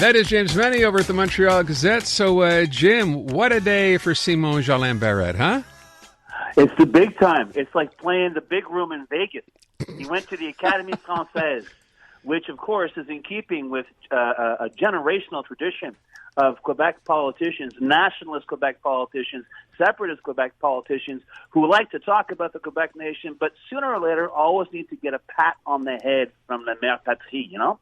That is James MENNIE over at the Montreal Gazette. So, Jim, what a day for Simon Jolin Barrette, huh? It's the big time. It's like playing the big room in Vegas. He went to the Académie Française, which, of course, is in keeping with a generational tradition of Quebec politicians, nationalist Quebec politicians, separatist Quebec politicians who like to talk about the Quebec nation, but sooner or later always need to get a pat on the head from the Mère Patrie, you know?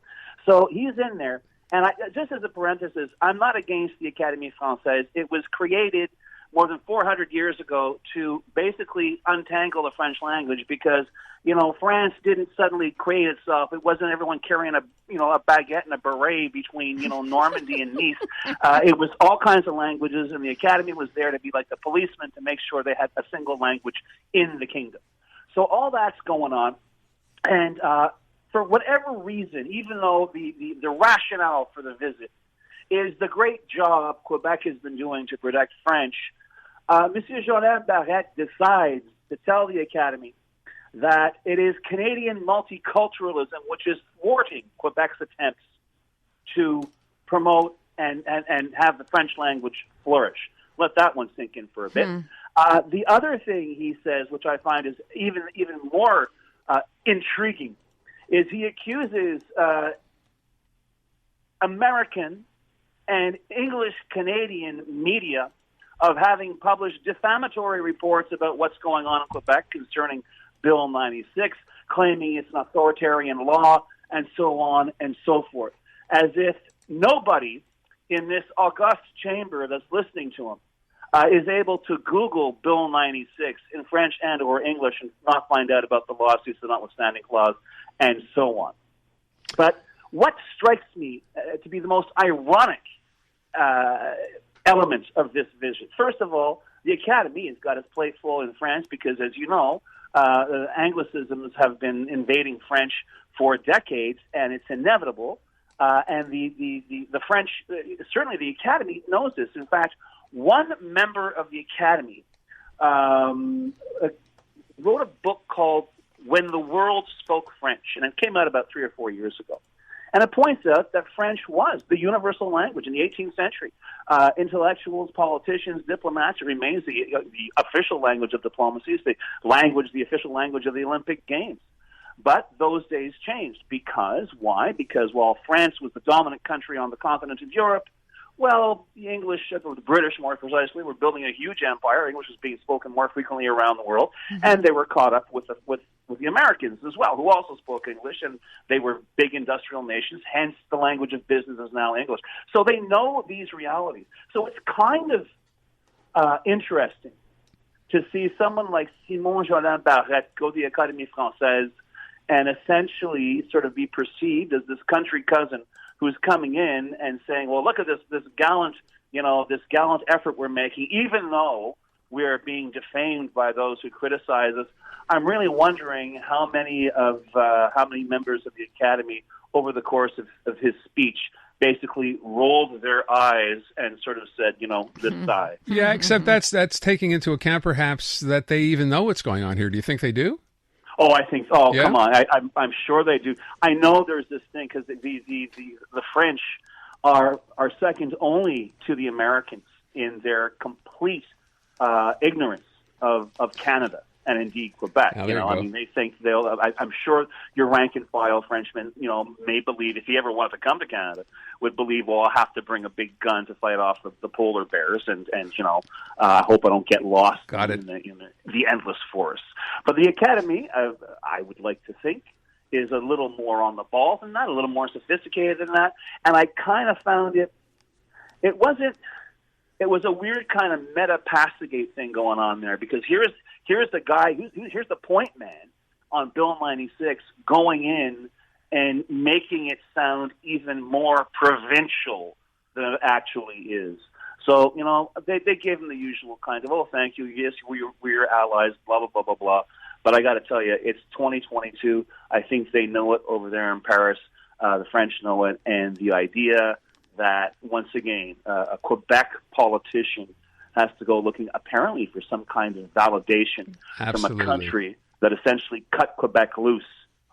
So he's in there. And just as a parenthesis, I'm not against the Académie Française. It was created more than 400 years ago to basically untangle the French language because, you know, France didn't suddenly create itself. It wasn't everyone carrying a baguette and a beret between, Normandy and Nice. It was all kinds of languages, and the Academy was there to be like the policeman to make sure they had a single language in the kingdom. So all that's going on. And for whatever reason, even though the rationale for the visit is the great job Quebec has been doing to protect French, Monsieur Jolin Barrette decides to tell the Academy that it is Canadian multiculturalism which is thwarting Quebec's attempts to promote and have the French language flourish. Let that one sink in for a bit. The other thing he says, which I find is even more intriguing, is he accuses American and English-Canadian media of having published defamatory reports about what's going on in Quebec concerning Bill 96, claiming it's an authoritarian law, and so on and so forth, as if nobody in this august chamber that's listening to him is able to Google Bill 96 in French and or English and not find out about the lawsuits, the notwithstanding clause, and so on. But what strikes me to be the most ironic elements of this visit, first of all, the Academy has got its plate full in France because, as you know, Anglicisms have been invading French for decades, and it's inevitable. And the French, certainly the Academy knows this. In fact, one member of the Academy wrote a book called When the World Spoke French, and it came out about 3 or 4 years ago. And it points out that French was the universal language in the 18th century. Intellectuals, politicians, diplomats, it remains the official language of diplomacy. It's the official language of the Olympic Games. But those days changed. Why? Because while France was the dominant country on the continent of Europe, well, the English, or the British more precisely, were building a huge empire. English was being spoken more frequently around the world, and they were caught up with the Americans as well, who also spoke English, and they were big industrial nations, hence the language of business is now English. So they know these realities. So it's kind of interesting to see someone like Simon Jolin Barrette go to the Académie Française and essentially sort of be perceived as this country cousin who's coming in and saying, well, look at this gallant effort we're making, even though we're being defamed by those who criticize us. I'm really wondering how many members of the Academy over the course of his speech basically rolled their eyes and sort of said, this side. Yeah, except that's taking into account perhaps that they even know what's going on here. Do you think they do? Oh, I think. Oh, yeah? Come on! I'm sure they do. I know there's this thing because the French are second only to the Americans in their complete ignorance of Canada and indeed Quebec. Oh, they think I'm sure your rank and file Frenchman, may believe if he ever wanted to come to Canada, would believe, well, I'll have to bring a big gun to fight off the polar bears, and I hope I don't get lost in the endless forest. But the Academy, I would like to think, is a little more on the ball than that, a little more sophisticated than that, and I kind of found it was a weird kind of meta-Passagate thing going on there, because here's the guy, here's the point man on Bill 96 going in and making it sound even more provincial than it actually is. So, they gave him the usual kind of, oh, thank you, yes, we're allies, blah, blah, blah, blah, blah. But I got to tell you, it's 2022. I think they know it over there in Paris. The French know it, and the idea that, once again, a Quebec politician has to go looking apparently for some kind of validation from a country that essentially cut Quebec loose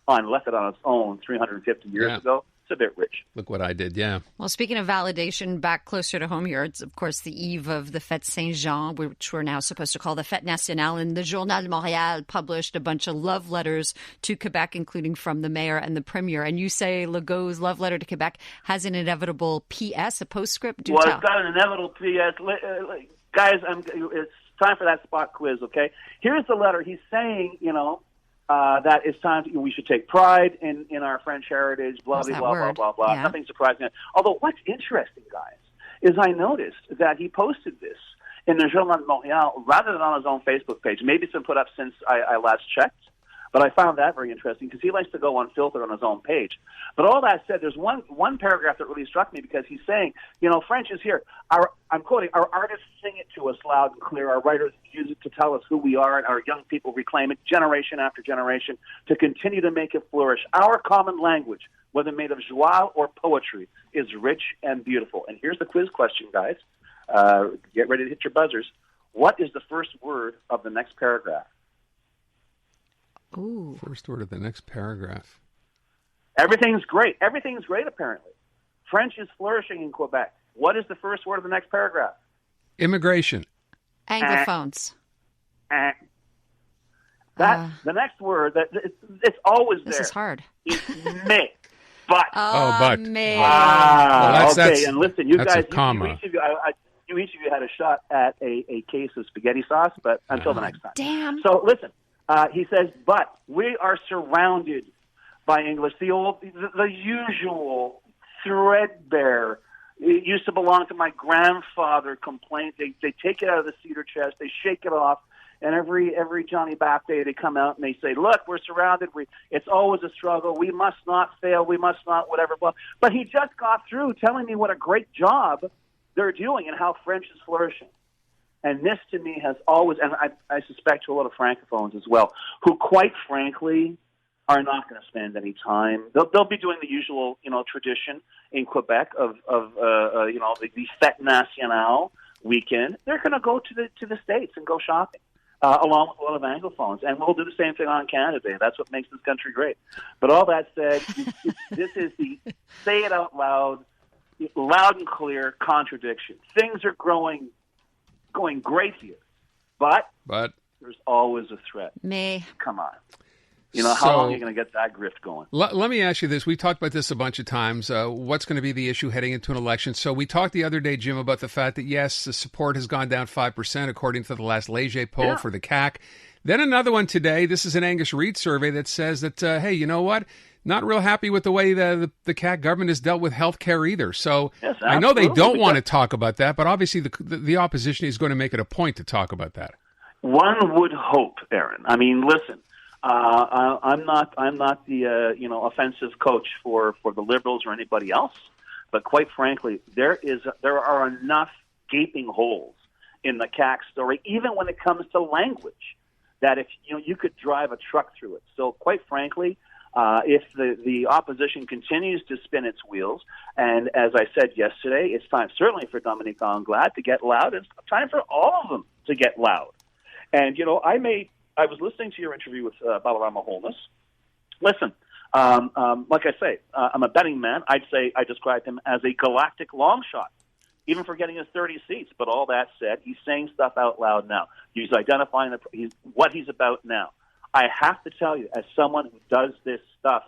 and left it on its own 350 years ago. It's a bit rich. Look what I did, yeah. Well, speaking of validation, back closer to home here, it's, of course, the eve of the Fête Saint-Jean, which we're now supposed to call the Fête Nationale. And the Journal de Montréal published a bunch of love letters to Quebec, including from the mayor and the premier. And you say Legault's love letter to Quebec has an inevitable P.S., a postscript? Do tell. It's got an inevitable P.S. Guys, it's time for that spot quiz, okay? Here's the letter. He's saying, that it's time we should take pride in our French heritage, blah, blah, blah, blah, blah, blah. Yeah. Nothing surprising. Although what's interesting, guys, is I noticed that he posted this in the Journal de Montréal rather than on his own Facebook page. Maybe it's been put up since I last checked, but I found that very interesting because he likes to go unfiltered on his own page. But all that said, there's one paragraph that really struck me because he's saying, French is here. I'm quoting, our artists sing it to us loud and clear. Our writers use it to tell us who we are, and our young people reclaim it generation after generation to continue to make it flourish. Our common language, whether made of joie or poetry, is rich and beautiful. And here's the quiz question, guys. Get ready to hit your buzzers. What is the first word of the next paragraph? Ooh. First word of the next paragraph. Everything's great. Everything's great, apparently. French is flourishing in Quebec. What is the first word of the next paragraph? Immigration. Anglophones. The next word, it's always there. This is hard. Is mais. But. But. Mais. Well, okay, and listen, you that's guys, a comma. you each of you had a shot at a case of spaghetti sauce, but until the next time. Damn. So listen, he says, but we are surrounded by English, the usual threadbare. It used to belong to my grandfather complaint. They take it out of the cedar chest, they shake it off, and every Johnny Back Day they come out and they say, look, we're surrounded. It's always a struggle. We must not fail. We must not whatever. But he just got through telling me what a great job they're doing and how French is flourishing. And this to me has always, and I suspect to a lot of Francophones as well, who quite frankly are not going to spend any time. They'll be doing the usual, tradition in Quebec of the Fête Nationale weekend. They're going to go to the States and go shopping, along with a lot of Anglophones, and we'll do the same thing on Canada Day. That's what makes this country great. But all that said, this is the say it out loud and clear contradiction. Things are going great here, but there's always a threat. Come on. How long are you going to get that grift going? Let me ask you this. We talked about this a bunch of times. What's going to be the issue heading into an election? So we talked the other day, Jim, about the fact that, yes, the support has gone down 5%, according to the last Legault poll for the CAQ. Then another one today. This is an Angus Reid survey that says that, hey, you know what? Not real happy with the way the CAQ government has dealt with health care either. So yes, I know they don't want to talk about that, but obviously the opposition is going to make it a point to talk about that. One would hope, Aaron. I mean, listen. I'm not the offensive coach for the Liberals or anybody else, but quite frankly, there are enough gaping holes in the CAQ story, even when it comes to language, that if you could drive a truck through it. So quite frankly, if the opposition continues to spin its wheels, and as I said yesterday, it's time certainly for Dominique Anglade to get loud. It's time for all of them to get loud. And I was listening to your interview with Balarama Holness. Listen, like I say, I'm a betting man. I'd say I describe him as a galactic long shot, even for getting his 30 seats. But all that said, he's saying stuff out loud now. He's identifying what he's about now. I have to tell you, as someone who does this stuff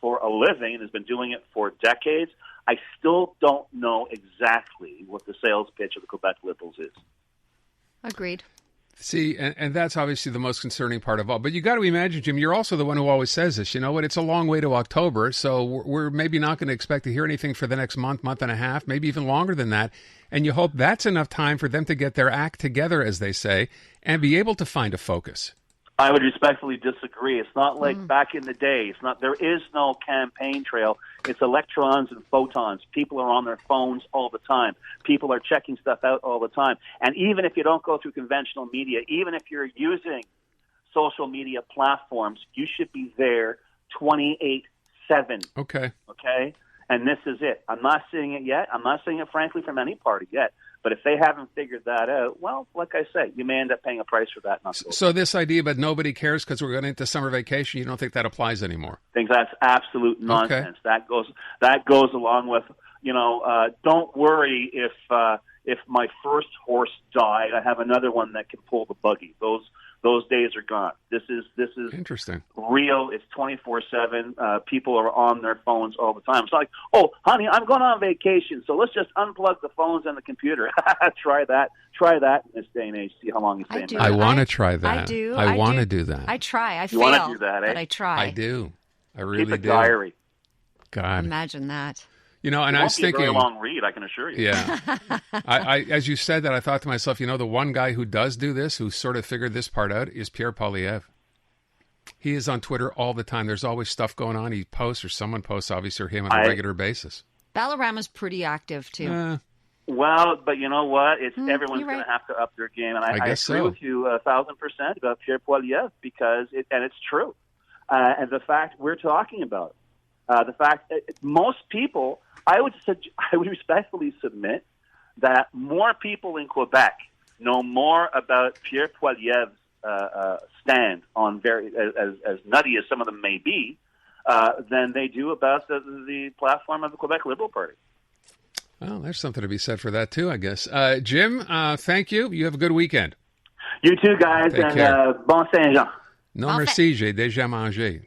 for a living and has been doing it for decades, I still don't know exactly what the sales pitch of the Quebec Liberals is. Agreed. See, and that's obviously the most concerning part of all. But you got to imagine, Jim, you're also the one who always says this. You know what? It's a long way to October, so we're maybe not going to expect to hear anything for the next month and a half, maybe even longer than that. And you hope that's enough time for them to get their act together, as they say, and be able to find a focus. I would respectfully disagree. It's not like back in the day. There is no campaign trail. It's electrons and photons. People are on their phones all the time. People are checking stuff out all the time. And even if you don't go through conventional media, even if you're using social media platforms, you should be there 28/7. Okay. And this is it. I'm not seeing it yet. I'm not seeing it, frankly, from any party yet. But if they haven't figured that out, well, like I said, you may end up paying a price for that. So this idea, but nobody cares because we're going into summer vacation, you don't think that applies anymore? I think that's absolute nonsense. Okay. That goes along with, don't worry if my first horse died, I have another one that can pull the buggy. Those days are gone. This is interesting. Real. It's 24/7. People are on their phones all the time. It's like, oh, honey, I'm going on vacation, so let's just unplug the phones and the computer. Try that in this day and age. See how long you stay in that. I want to try that. I do. I want to do that. I try. I fail. You want to do that, but I try. I do. I really Keep a do. diary. God. Imagine that. And I was thinking, a very long read, I can assure you. Yeah. I as you said that, I thought to myself, the one guy who does do this, who sort of figured this part out, is Pierre Poilievre. He is on Twitter all the time. There's always stuff going on. He posts, or someone posts, obviously, or him on a regular basis. Ballarama's pretty active, too. Well, but you know what? Everyone's going to have to up their game. And I agree with you 1,000% about Pierre Poilievre, because it's true. And the fact we're talking about, the fact that most people, I would respectfully submit that more people in Quebec know more about Pierre Poilievre's stand on as nutty as some of them may be, than they do about the platform of the Quebec Liberal Party. Well, there's something to be said for that too, I guess. Jim, thank you. You have a good weekend. You too, guys, Take and care. Bon Saint-Jean. Non merci, j'ai déjà mangé.